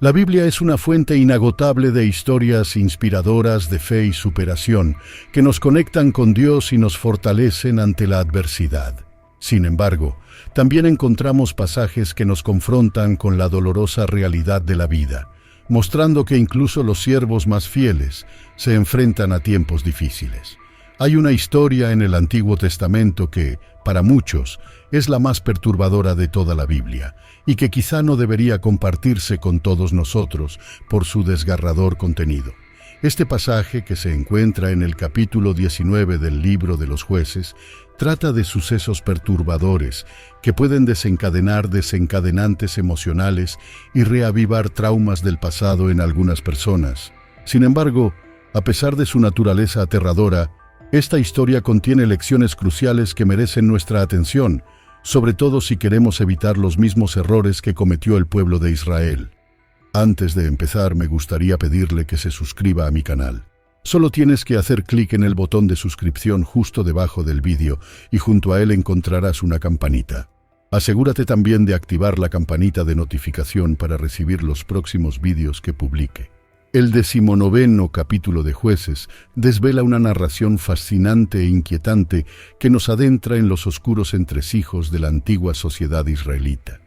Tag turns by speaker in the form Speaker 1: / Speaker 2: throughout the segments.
Speaker 1: La Biblia es una fuente inagotable de historias inspiradoras de fe y superación que nos conectan con Dios y nos fortalecen ante la adversidad. Sin embargo, también encontramos pasajes que nos confrontan con la dolorosa realidad de la vida, mostrando que incluso los siervos más fieles se enfrentan a tiempos difíciles. Hay una historia en el Antiguo Testamento que, para muchos, es la más perturbadora de toda la Biblia, y que quizá no debería compartirse con todos nosotros por su desgarrador contenido. Este pasaje, que se encuentra en el capítulo 19 del libro de los Jueces, trata de sucesos perturbadores que pueden desencadenar desencadenantes emocionales y reavivar traumas del pasado en algunas personas. Sin embargo, a pesar de su naturaleza aterradora, esta historia contiene lecciones cruciales que merecen nuestra atención, sobre todo si queremos evitar los mismos errores que cometió el pueblo de Israel. Antes de empezar, me gustaría pedirle que se suscriba a mi canal. Solo tienes que hacer clic en el botón de suscripción justo debajo del vídeo y junto a él encontrarás una campanita. Asegúrate también de activar la campanita de notificación para recibir los próximos vídeos que publique. El 19º capítulo de Jueces desvela una narración fascinante e inquietante que nos adentra en los oscuros entresijos de la antigua sociedad israelita.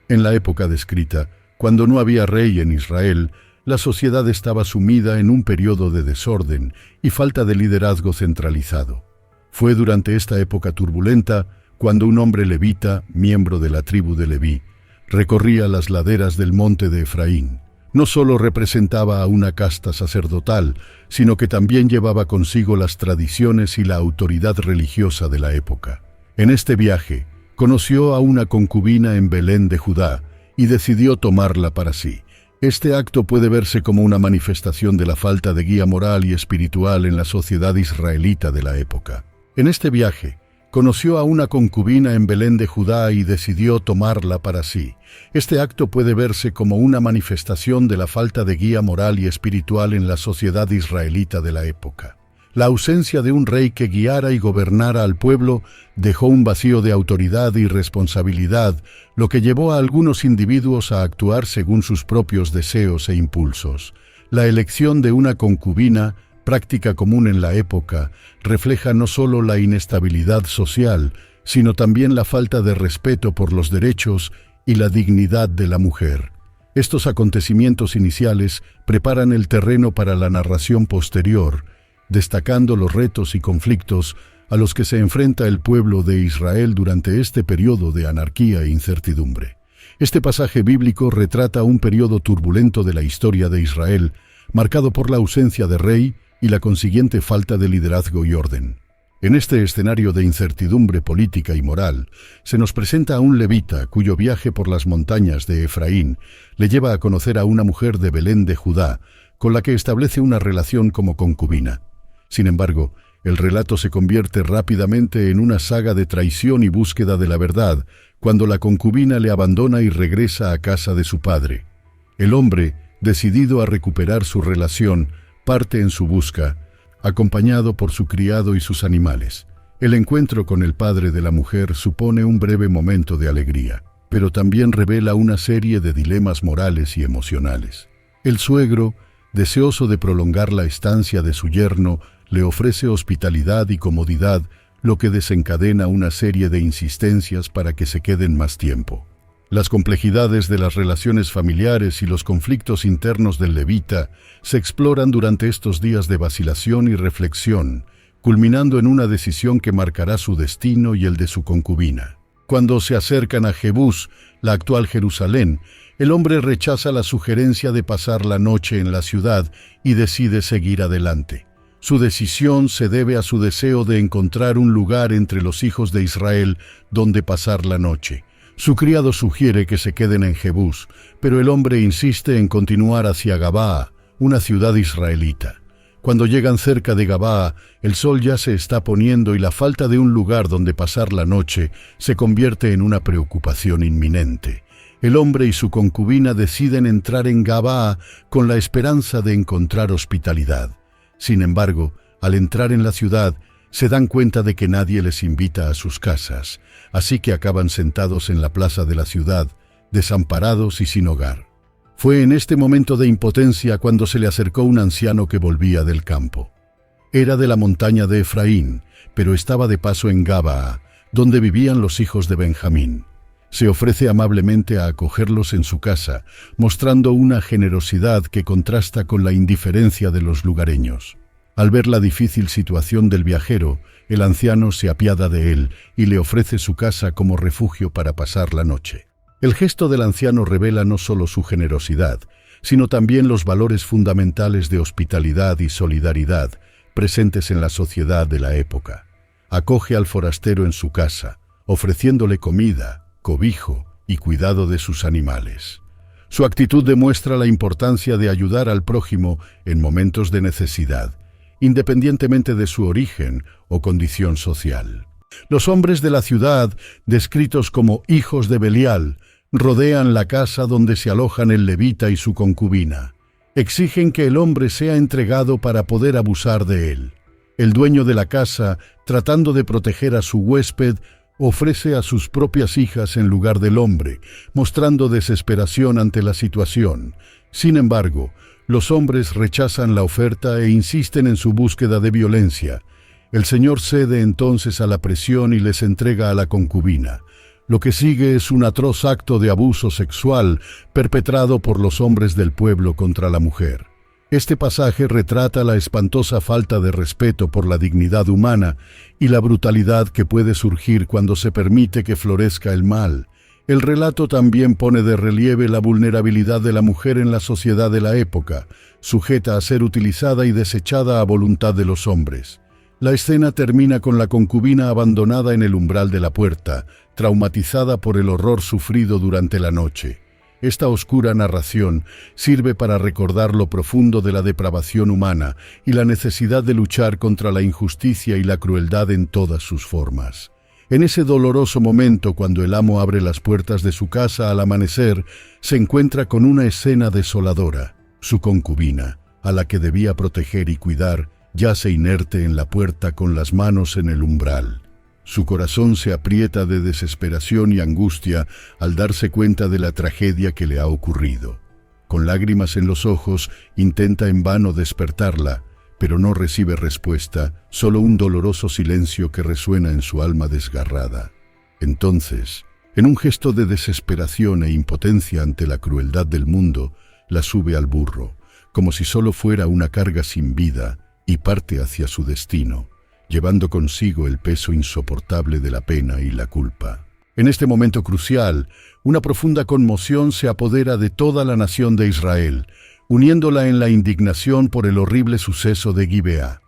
Speaker 1: En la época descrita, cuando no había rey en Israel, la sociedad estaba sumida en un periodo de desorden y falta de liderazgo centralizado. Fue durante esta época turbulenta cuando un hombre levita, miembro de la tribu de Leví, recorría las laderas del monte de Efraín. No solo representaba a una casta sacerdotal, sino que también llevaba consigo las tradiciones y la autoridad religiosa de la época. En este viaje, conoció a una concubina en Belén de Judá y decidió tomarla para sí. Este acto puede verse como una manifestación de la falta de guía moral y espiritual en la sociedad israelita de la época. En este viaje, conoció a una concubina en Belén de Judá y decidió tomarla para sí. Este acto puede verse como una manifestación de la falta de guía moral y espiritual en la sociedad israelita de la época. La ausencia de un rey que guiara y gobernara al pueblo dejó un vacío de autoridad y responsabilidad, lo que llevó a algunos individuos a actuar según sus propios deseos e impulsos. La elección de una concubina, práctica común en la época, refleja no solo la inestabilidad social, sino también la falta de respeto por los derechos y la dignidad de la mujer. Estos acontecimientos iniciales preparan el terreno para la narración posterior, destacando los retos y conflictos a los que se enfrenta el pueblo de Israel durante este periodo de anarquía e incertidumbre. Este pasaje bíblico retrata un periodo turbulento de la historia de Israel, marcado por la ausencia de rey y la consiguiente falta de liderazgo y orden. En este escenario de incertidumbre política y moral, se nos presenta a un levita cuyo viaje por las montañas de Efraín le lleva a conocer a una mujer de Belén de Judá, con la que establece una relación como concubina. Sin embargo, el relato se convierte rápidamente en una saga de traición y búsqueda de la verdad, cuando la concubina le abandona y regresa a casa de su padre. El hombre, decidido a recuperar su relación, parte en su busca, acompañado por su criado y sus animales. El encuentro con el padre de la mujer supone un breve momento de alegría, pero también revela una serie de dilemas morales y emocionales. El suegro, deseoso de prolongar la estancia de su yerno, le ofrece hospitalidad y comodidad, lo que desencadena una serie de insistencias para que se queden más tiempo. Las complejidades de las relaciones familiares y los conflictos internos del levita se exploran durante estos días de vacilación y reflexión, culminando en una decisión que marcará su destino y el de su concubina. Cuando se acercan a Jebús, la actual Jerusalén, el hombre rechaza la sugerencia de pasar la noche en la ciudad y decide seguir adelante. Su decisión se debe a su deseo de encontrar un lugar entre los hijos de Israel donde pasar la noche. Su criado sugiere que se queden en Jebús, pero el hombre insiste en continuar hacia Gabaa, una ciudad israelita. Cuando llegan cerca de Gabaa, el sol ya se está poniendo y la falta de un lugar donde pasar la noche se convierte en una preocupación inminente. El hombre y su concubina deciden entrar en Gabaa con la esperanza de encontrar hospitalidad. Sin embargo, al entrar en la ciudad, se dan cuenta de que nadie les invita a sus casas, así que acaban sentados en la plaza de la ciudad, desamparados y sin hogar. Fue en este momento de impotencia cuando se le acercó un anciano que volvía del campo. Era de la montaña de Efraín, pero estaba de paso en Gabaa, donde vivían los hijos de Benjamín. Se ofrece amablemente a acogerlos en su casa, mostrando una generosidad que contrasta con la indiferencia de los lugareños. Al ver la difícil situación del viajero, el anciano se apiada de él y le ofrece su casa como refugio para pasar la noche. El gesto del anciano revela no solo su generosidad, sino también los valores fundamentales de hospitalidad y solidaridad presentes en la sociedad de la época. Acoge al forastero en su casa, ofreciéndole comida, cobijo y cuidado de sus animales. Su actitud demuestra la importancia de ayudar al prójimo en momentos de necesidad, independientemente de su origen o condición social. Los hombres de la ciudad, descritos como hijos de Belial, rodean la casa donde se alojan el levita y su concubina. Exigen que el hombre sea entregado para poder abusar de él. El dueño de la casa, tratando de proteger a su huésped, ofrece a sus propias hijas en lugar del hombre, mostrando desesperación ante la situación. Sin embargo, los hombres rechazan la oferta e insisten en su búsqueda de violencia. El Señor cede entonces a la presión y les entrega a la concubina. Lo que sigue es un atroz acto de abuso sexual perpetrado por los hombres del pueblo contra la mujer. Este pasaje retrata la espantosa falta de respeto por la dignidad humana y la brutalidad que puede surgir cuando se permite que florezca el mal. El relato también pone de relieve la vulnerabilidad de la mujer en la sociedad de la época, sujeta a ser utilizada y desechada a voluntad de los hombres. La escena termina con la concubina abandonada en el umbral de la puerta, traumatizada por el horror sufrido durante la noche. Esta oscura narración sirve para recordar lo profundo de la depravación humana y la necesidad de luchar contra la injusticia y la crueldad en todas sus formas. En ese doloroso momento, cuando el amo abre las puertas de su casa al amanecer, se encuentra con una escena desoladora. Su concubina, a la que debía proteger y cuidar, yace inerte en la puerta con las manos en el umbral. Su corazón se aprieta de desesperación y angustia al darse cuenta de la tragedia que le ha ocurrido. Con lágrimas en los ojos, intenta en vano despertarla, pero no recibe respuesta, solo un doloroso silencio que resuena en su alma desgarrada. Entonces, en un gesto de desesperación e impotencia ante la crueldad del mundo, la sube al burro, como si solo fuera una carga sin vida, y parte hacia su destino, llevando consigo el peso insoportable de la pena y la culpa. En este momento crucial, una profunda conmoción se apodera de toda la nación de Israel, uniéndola en la indignación por el horrible suceso de Gibeá.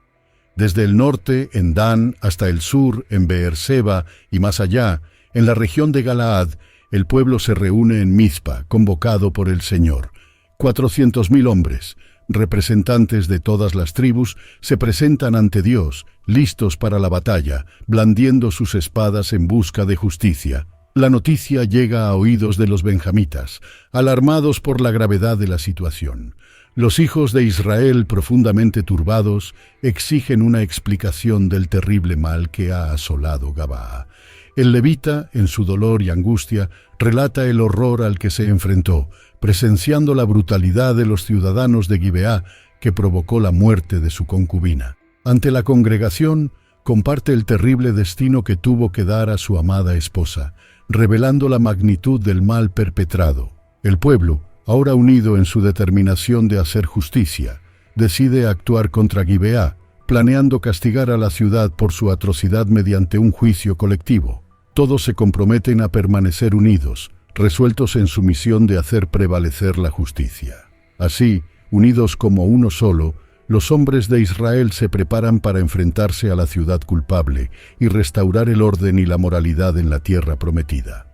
Speaker 1: Desde el norte, en Dan, hasta el sur, en Beerseba, y más allá, en la región de Galaad, el pueblo se reúne en Mizpa, convocado por el Señor. 400.000 hombres, representantes de todas las tribus, se presentan ante Dios, listos para la batalla, blandiendo sus espadas en busca de justicia. La noticia llega a oídos de los benjamitas, alarmados por la gravedad de la situación. Los hijos de Israel, profundamente turbados, exigen una explicación del terrible mal que ha asolado Gabaa. El levita, en su dolor y angustia, relata el horror al que se enfrentó, presenciando la brutalidad de los ciudadanos de Gibeá que provocó la muerte de su concubina. Ante la congregación, comparte el terrible destino que tuvo que dar a su amada esposa, revelando la magnitud del mal perpetrado. El pueblo, ahora unido en su determinación de hacer justicia, decide actuar contra Gibeá, planeando castigar a la ciudad por su atrocidad mediante un juicio colectivo. Todos se comprometen a permanecer unidos, resueltos en su misión de hacer prevalecer la justicia. Así, unidos como uno solo, los hombres de Israel se preparan para enfrentarse a la ciudad culpable y restaurar el orden y la moralidad en la tierra prometida.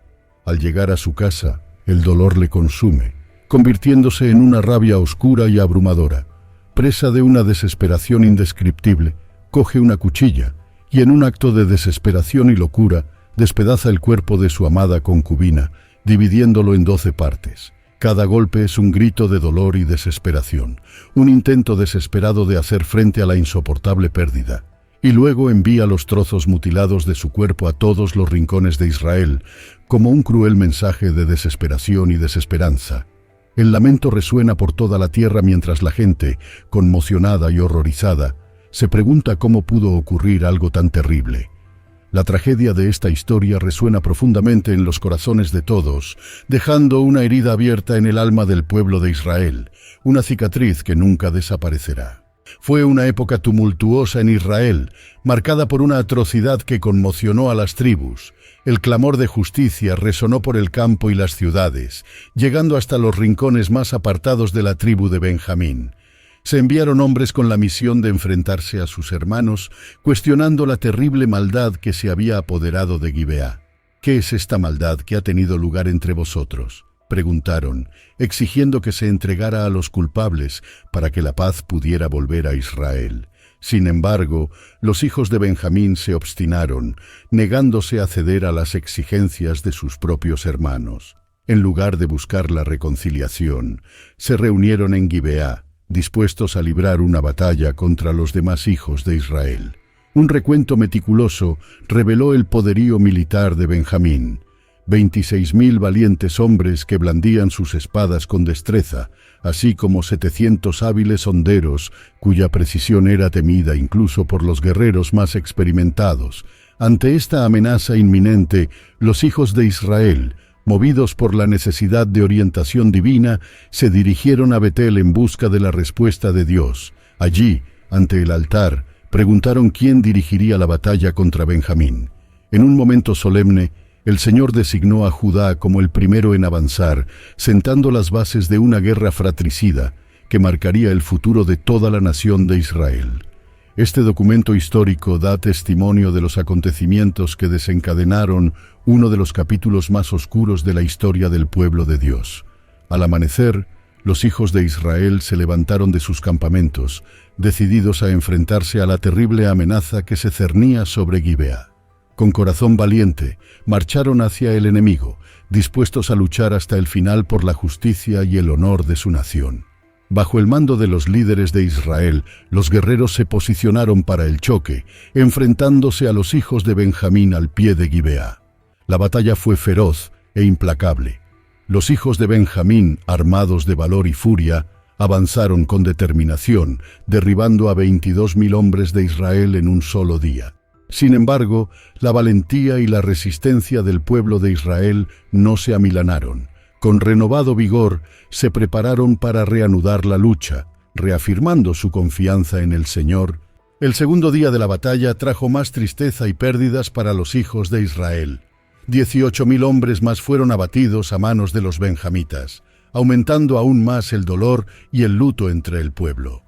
Speaker 1: Al llegar a su casa, el dolor le consume, convirtiéndose en una rabia oscura y abrumadora. Presa de una desesperación indescriptible, coge una cuchilla y, en un acto de desesperación y locura, despedaza el cuerpo de su amada concubina, dividiéndolo en 12 partes. Cada golpe es un grito de dolor y desesperación, un intento desesperado de hacer frente a la insoportable pérdida. Y luego envía los trozos mutilados de su cuerpo a todos los rincones de Israel, como un cruel mensaje de desesperación y desesperanza. El lamento resuena por toda la tierra mientras la gente, conmocionada y horrorizada, se pregunta cómo pudo ocurrir algo tan terrible. La tragedia de esta historia resuena profundamente en los corazones de todos, dejando una herida abierta en el alma del pueblo de Israel, una cicatriz que nunca desaparecerá. Fue una época tumultuosa en Israel, marcada por una atrocidad que conmocionó a las tribus. El clamor de justicia resonó por el campo y las ciudades, llegando hasta los rincones más apartados de la tribu de Benjamín. Se enviaron hombres con la misión de enfrentarse a sus hermanos, cuestionando la terrible maldad que se había apoderado de Gibeá. «¿Qué es esta maldad que ha tenido lugar entre vosotros?», preguntaron, exigiendo que se entregara a los culpables para que la paz pudiera volver a Israel. Sin embargo, los hijos de Benjamín se obstinaron, negándose a ceder a las exigencias de sus propios hermanos. En lugar de buscar la reconciliación, se reunieron en Gibeá, dispuestos a librar una batalla contra los demás hijos de Israel. Un recuento meticuloso reveló el poderío militar de Benjamín. 26.000 valientes hombres que blandían sus espadas con destreza, así como 700 hábiles honderos, cuya precisión era temida incluso por los guerreros más experimentados. Ante esta amenaza inminente, los hijos de Israel, movidos por la necesidad de orientación divina, se dirigieron a Betel en busca de la respuesta de Dios. Allí, ante el altar, preguntaron quién dirigiría la batalla contra Benjamín. En un momento solemne, el Señor designó a Judá como el primero en avanzar, sentando las bases de una guerra fratricida que marcaría el futuro de toda la nación de Israel. Este documento histórico da testimonio de los acontecimientos que desencadenaron uno de los capítulos más oscuros de la historia del pueblo de Dios. Al amanecer, los hijos de Israel se levantaron de sus campamentos, decididos a enfrentarse a la terrible amenaza que se cernía sobre Gibeá. Con corazón valiente, marcharon hacia el enemigo, dispuestos a luchar hasta el final por la justicia y el honor de su nación. Bajo el mando de los líderes de Israel, los guerreros se posicionaron para el choque, enfrentándose a los hijos de Benjamín al pie de Gibeá. La batalla fue feroz e implacable. Los hijos de Benjamín, armados de valor y furia, avanzaron con determinación, derribando a 22.000 hombres de Israel en un solo día. Sin embargo, la valentía y la resistencia del pueblo de Israel no se amilanaron. Con renovado vigor, se prepararon para reanudar la lucha, reafirmando su confianza en el Señor. El segundo día de la batalla trajo más tristeza y pérdidas para los hijos de Israel. 18.000 hombres más fueron abatidos a manos de los benjamitas, aumentando aún más el dolor y el luto entre el pueblo.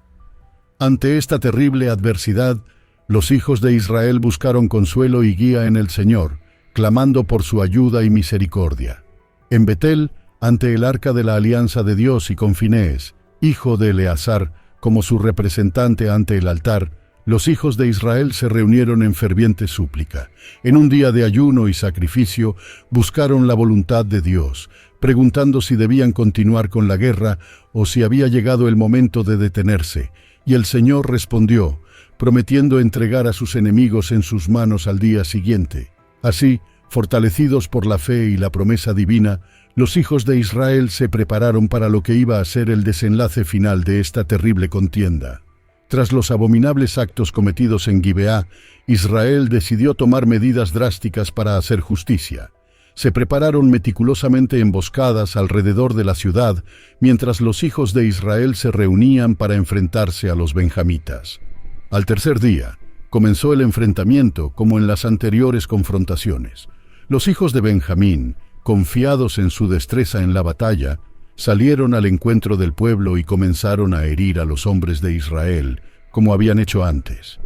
Speaker 1: Ante esta terrible adversidad, los hijos de Israel buscaron consuelo y guía en el Señor, clamando por su ayuda y misericordia. En Betel, ante el arca de la alianza de Dios y con Finehés, hijo de Eleazar, como su representante ante el altar, los hijos de Israel se reunieron en ferviente súplica. En un día de ayuno y sacrificio, buscaron la voluntad de Dios, preguntando si debían continuar con la guerra o si había llegado el momento de detenerse. Y el Señor respondió, prometiendo entregar a sus enemigos en sus manos al día siguiente. Así, fortalecidos por la fe y la promesa divina, los hijos de Israel se prepararon para lo que iba a ser el desenlace final de esta terrible contienda. Tras los abominables actos cometidos en Gibeá, Israel decidió tomar medidas drásticas para hacer justicia. Se prepararon meticulosamente emboscadas alrededor de la ciudad, mientras los hijos de Israel se reunían para enfrentarse a los benjamitas. Al tercer día, comenzó el enfrentamiento como en las anteriores confrontaciones. Los hijos de Benjamín, confiados en su destreza en la batalla, salieron al encuentro del pueblo y comenzaron a herir a los hombres de Israel, como habían hecho antes.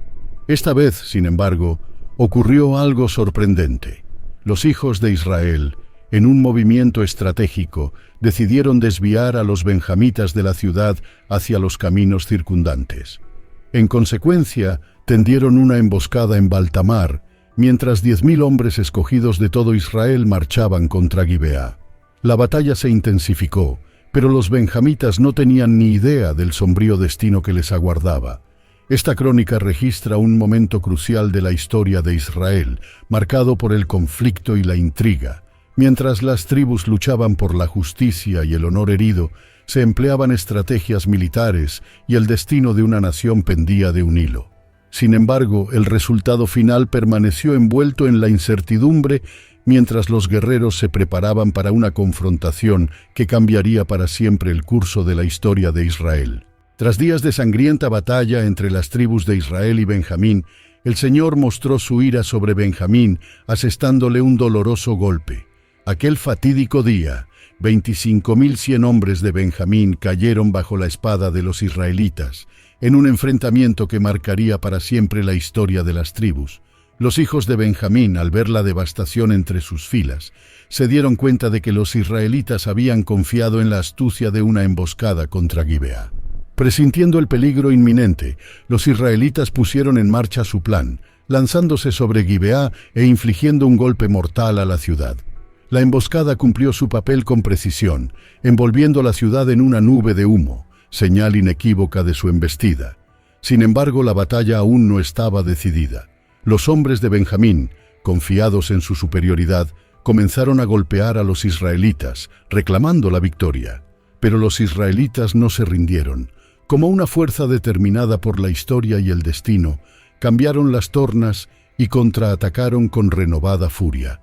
Speaker 1: Esta vez, sin embargo, ocurrió algo sorprendente. Los hijos de Israel, en un movimiento estratégico, decidieron desviar a los benjamitas de la ciudad hacia los caminos circundantes. En consecuencia, tendieron una emboscada en Baltamar, mientras 10.000 hombres escogidos de todo Israel marchaban contra Gibeá. La batalla se intensificó, pero los benjamitas no tenían ni idea del sombrío destino que les aguardaba. Esta crónica registra un momento crucial de la historia de Israel, marcado por el conflicto y la intriga. Mientras las tribus luchaban por la justicia y el honor herido, se empleaban estrategias militares y el destino de una nación pendía de un hilo. Sin embargo, el resultado final permaneció envuelto en la incertidumbre mientras los guerreros se preparaban para una confrontación que cambiaría para siempre el curso de la historia de Israel. Tras días de sangrienta batalla entre las tribus de Israel y Benjamín, el Señor mostró su ira sobre Benjamín, asestándole un doloroso golpe. Aquel fatídico día, 25.100 hombres de Benjamín cayeron bajo la espada de los israelitas, en un enfrentamiento que marcaría para siempre la historia de las tribus. Los hijos de Benjamín, al ver la devastación entre sus filas, se dieron cuenta de que los israelitas habían confiado en la astucia de una emboscada contra Gibeá. Presintiendo el peligro inminente, los israelitas pusieron en marcha su plan, lanzándose sobre Gibeá e infligiendo un golpe mortal a la ciudad. La emboscada cumplió su papel con precisión, envolviendo la ciudad en una nube de humo, señal inequívoca de su embestida. Sin embargo, la batalla aún no estaba decidida. Los hombres de Benjamín, confiados en su superioridad, comenzaron a golpear a los israelitas, reclamando la victoria. Pero los israelitas no se rindieron. Como una fuerza determinada por la historia y el destino, cambiaron las tornas y contraatacaron con renovada furia.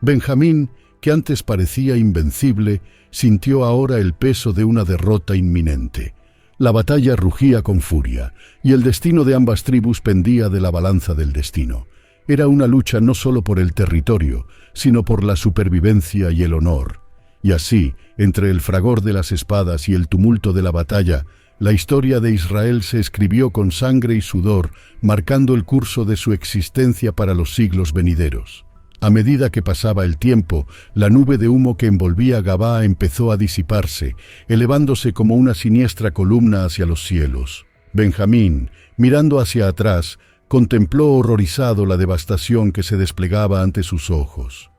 Speaker 1: Benjamín, que antes parecía invencible, sintió ahora el peso de una derrota inminente. La batalla rugía con furia, y el destino de ambas tribus pendía de la balanza del destino. Era una lucha no solo por el territorio, sino por la supervivencia y el honor. Y así, entre el fragor de las espadas y el tumulto de la batalla, la historia de Israel se escribió con sangre y sudor, marcando el curso de su existencia para los siglos venideros. A medida que pasaba el tiempo, la nube de humo que envolvía Gabaa empezó a disiparse, elevándose como una siniestra columna hacia los cielos. Benjamín, mirando hacia atrás, contempló horrorizado la devastación que se desplegaba ante sus ojos.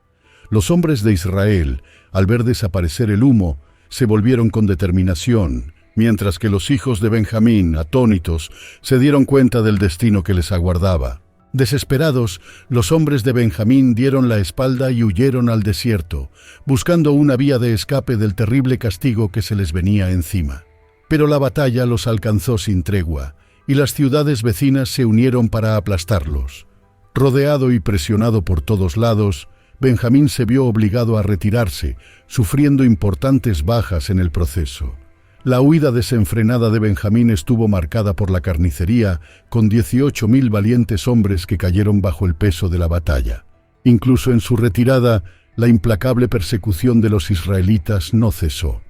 Speaker 1: Los hombres de Israel, al ver desaparecer el humo, se volvieron con determinación, mientras que los hijos de Benjamín, atónitos, se dieron cuenta del destino que les aguardaba. Desesperados, los hombres de Benjamín dieron la espalda y huyeron al desierto, buscando una vía de escape del terrible castigo que se les venía encima. Pero la batalla los alcanzó sin tregua, y las ciudades vecinas se unieron para aplastarlos. Rodeado y presionado por todos lados, Benjamín se vio obligado a retirarse, sufriendo importantes bajas en el proceso. La huida desenfrenada de Benjamín estuvo marcada por la carnicería, con 18.000 valientes hombres que cayeron bajo el peso de la batalla. Incluso en su retirada, la implacable persecución de los israelitas no cesó.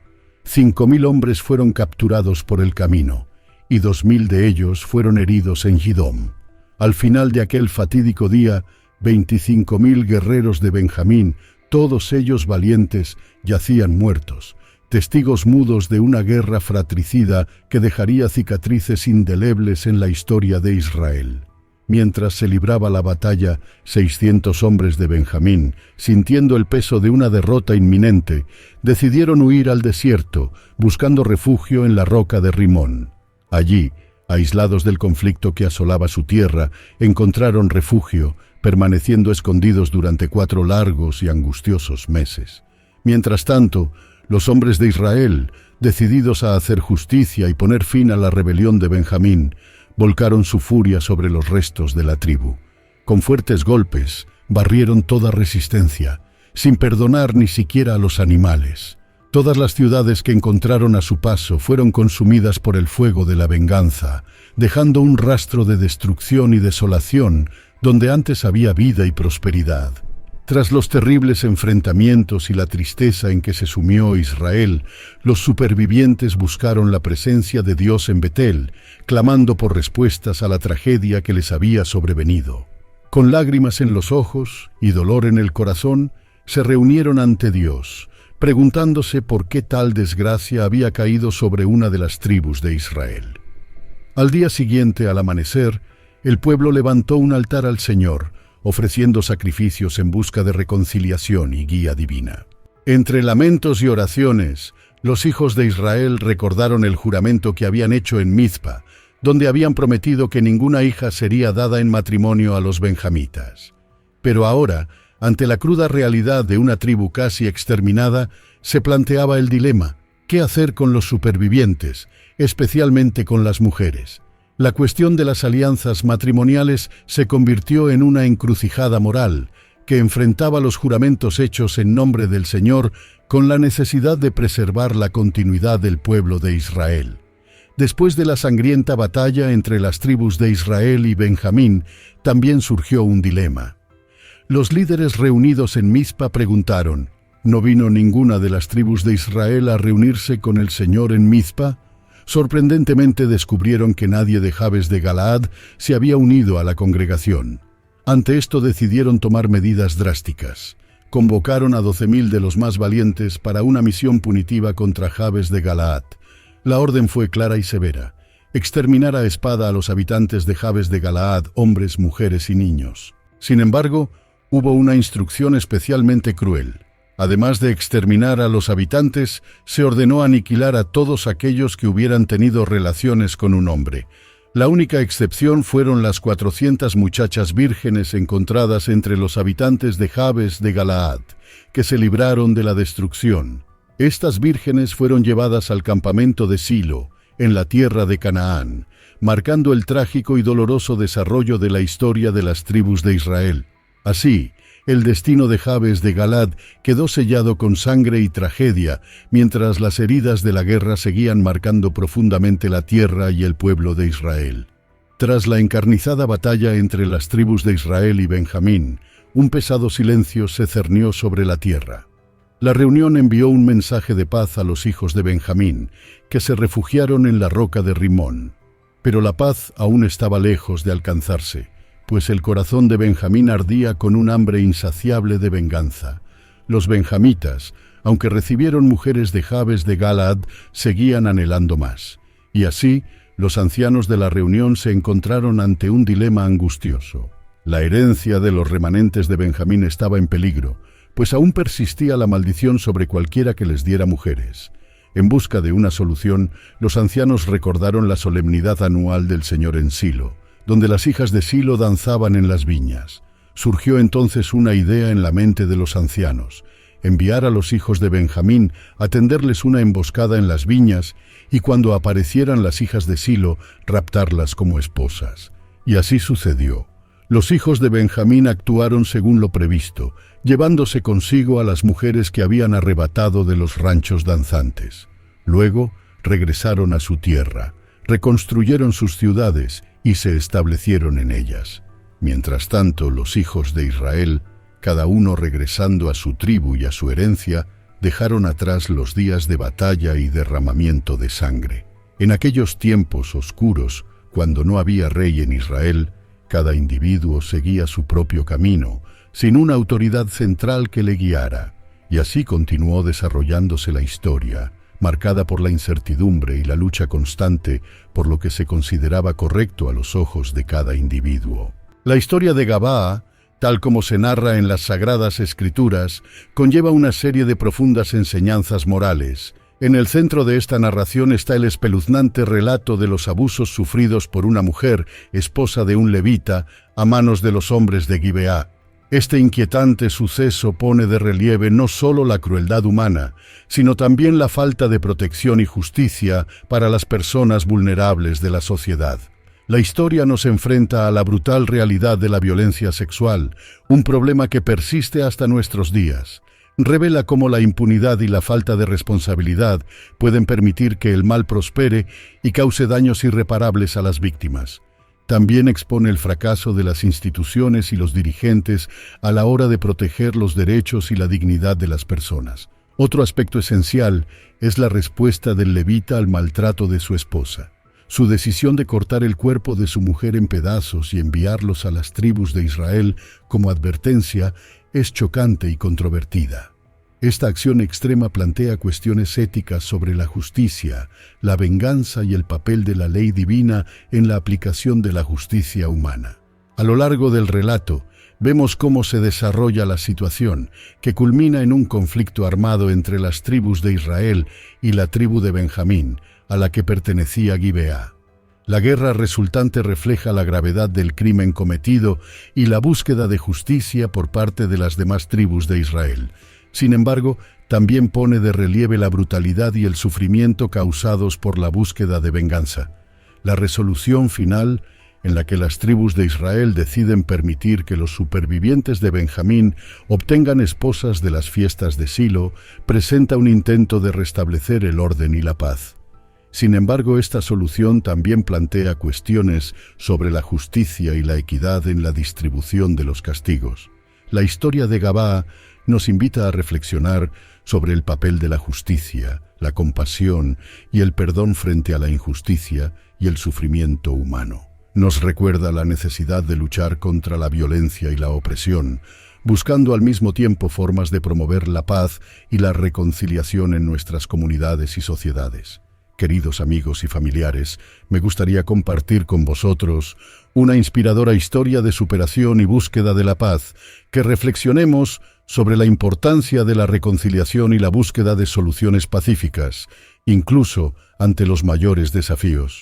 Speaker 1: 5.000 hombres fueron capturados por el camino, y 2.000 de ellos fueron heridos en Gidom. Al final de aquel fatídico día, 25.000 guerreros de Benjamín, todos ellos valientes, yacían muertos, testigos mudos de una guerra fratricida que dejaría cicatrices indelebles en la historia de Israel. Mientras se libraba la batalla, 600 hombres de Benjamín, sintiendo el peso de una derrota inminente, decidieron huir al desierto, buscando refugio en la roca de Rimón. Allí, aislados del conflicto que asolaba su tierra, encontraron refugio, permaneciendo escondidos durante 4 largos y angustiosos meses. Mientras tanto, los hombres de Israel, decididos a hacer justicia y poner fin a la rebelión de Benjamín, volcaron su furia sobre los restos de la tribu. Con fuertes golpes, barrieron toda resistencia, sin perdonar ni siquiera a los animales. Todas las ciudades que encontraron a su paso fueron consumidas por el fuego de la venganza, dejando un rastro de destrucción y desolación donde antes había vida y prosperidad. Tras los terribles enfrentamientos y la tristeza en que se sumió Israel, los supervivientes buscaron la presencia de Dios en Betel, clamando por respuestas a la tragedia que les había sobrevenido. Con lágrimas en los ojos y dolor en el corazón, se reunieron ante Dios, preguntándose por qué tal desgracia había caído sobre una de las tribus de Israel. Al día siguiente, al amanecer, el pueblo levantó un altar al Señor, ofreciendo sacrificios en busca de reconciliación y guía divina. Entre lamentos y oraciones, los hijos de Israel recordaron el juramento que habían hecho en Mizpa, donde habían prometido que ninguna hija sería dada en matrimonio a los benjamitas. Pero ahora, ante la cruda realidad de una tribu casi exterminada, se planteaba el dilema: ¿Qué hacer con los supervivientes, especialmente con las mujeres? La cuestión de las alianzas matrimoniales se convirtió en una encrucijada moral que enfrentaba los juramentos hechos en nombre del Señor con la necesidad de preservar la continuidad del pueblo de Israel. Después de la sangrienta batalla entre las tribus de Israel y Benjamín, también surgió un dilema. Los líderes reunidos en Mizpa preguntaron: ¿no vino ninguna de las tribus de Israel a reunirse con el Señor en Mizpa? Sorprendentemente descubrieron que nadie de Jabes de Galaad se había unido a la congregación. Ante esto decidieron tomar medidas drásticas. Convocaron a 12.000 de los más valientes para una misión punitiva contra Jabes de Galaad. La orden fue clara y severa: exterminar a espada a los habitantes de Jabes de Galaad, hombres, mujeres y niños. Sin embargo, hubo una instrucción especialmente cruel. Además de exterminar a los habitantes, se ordenó aniquilar a todos aquellos que hubieran tenido relaciones con un hombre. La única excepción fueron las 400 muchachas vírgenes encontradas entre los habitantes de Jabes de Galaad, que se libraron de la destrucción. Estas vírgenes fueron llevadas al campamento de Silo, en la tierra de Canaán, marcando el trágico y doloroso desarrollo de la historia de las tribus de Israel. Así, el destino de Jabes de Galaad quedó sellado con sangre y tragedia, mientras las heridas de la guerra seguían marcando profundamente la tierra y el pueblo de Israel. Tras la encarnizada batalla entre las tribus de Israel y Benjamín, un pesado silencio se cernió sobre la tierra. La reunión envió un mensaje de paz a los hijos de Benjamín, que se refugiaron en la roca de Rimón. Pero la paz aún estaba lejos de alcanzarse, pues el corazón de Benjamín ardía con un hambre insaciable de venganza. Los benjamitas, aunque recibieron mujeres de Jabes de Galaad, seguían anhelando más. Y así, los ancianos de la reunión se encontraron ante un dilema angustioso. La herencia de los remanentes de Benjamín estaba en peligro, pues aún persistía la maldición sobre cualquiera que les diera mujeres. En busca de una solución, los ancianos recordaron la solemnidad anual del Señor en Silo, donde las hijas de Silo danzaban en las viñas. Surgió entonces una idea en la mente de los ancianos: enviar a los hijos de Benjamín a tenderles una emboscada en las viñas y cuando aparecieran las hijas de Silo, raptarlas como esposas. Y así sucedió. Los hijos de Benjamín actuaron según lo previsto, llevándose consigo a las mujeres que habían arrebatado de los ranchos danzantes. Luego regresaron a su tierra, reconstruyeron sus ciudades y se establecieron en ellas. Mientras tanto, los hijos de Israel, cada uno regresando a su tribu y a su herencia, dejaron atrás los días de batalla y derramamiento de sangre. En aquellos tiempos oscuros, cuando no había rey en Israel, cada individuo seguía su propio camino, sin una autoridad central que le guiara, y así continuó desarrollándose la historia, marcada por la incertidumbre y la lucha constante por lo que se consideraba correcto a los ojos de cada individuo. La historia de Gabaa, tal como se narra en las Sagradas Escrituras, conlleva una serie de profundas enseñanzas morales. En el centro de esta narración está el espeluznante relato de los abusos sufridos por una mujer, esposa de un levita, a manos de los hombres de Gibeá. Este inquietante suceso pone de relieve no solo la crueldad humana, sino también la falta de protección y justicia para las personas vulnerables de la sociedad. La historia nos enfrenta a la brutal realidad de la violencia sexual, un problema que persiste hasta nuestros días. Revela cómo la impunidad y la falta de responsabilidad pueden permitir que el mal prospere y cause daños irreparables a las víctimas. También expone el fracaso de las instituciones y los dirigentes a la hora de proteger los derechos y la dignidad de las personas. Otro aspecto esencial es la respuesta del levita al maltrato de su esposa. Su decisión de cortar el cuerpo de su mujer en pedazos y enviarlos a las tribus de Israel como advertencia es chocante y controvertida. Esta acción extrema plantea cuestiones éticas sobre la justicia, la venganza y el papel de la ley divina en la aplicación de la justicia humana. A lo largo del relato, vemos cómo se desarrolla la situación, que culmina en un conflicto armado entre las tribus de Israel y la tribu de Benjamín, a la que pertenecía Gibeá. La guerra resultante refleja la gravedad del crimen cometido y la búsqueda de justicia por parte de las demás tribus de Israel. Sin embargo, también pone de relieve la brutalidad y el sufrimiento causados por la búsqueda de venganza. La resolución final, en la que las tribus de Israel deciden permitir que los supervivientes de Benjamín obtengan esposas de las fiestas de Silo, presenta un intento de restablecer el orden y la paz. Sin embargo, esta solución también plantea cuestiones sobre la justicia y la equidad en la distribución de los castigos. La historia de Gabaa nos invita a reflexionar sobre el papel de la justicia, la compasión y el perdón frente a la injusticia y el sufrimiento humano. Nos recuerda la necesidad de luchar contra la violencia y la opresión, buscando al mismo tiempo formas de promover la paz y la reconciliación en nuestras comunidades y sociedades. Queridos amigos y familiares, me gustaría compartir con vosotros una inspiradora historia de superación y búsqueda de la paz, que reflexionemos sobre la importancia de la reconciliación y la búsqueda de soluciones pacíficas, incluso ante los mayores desafíos.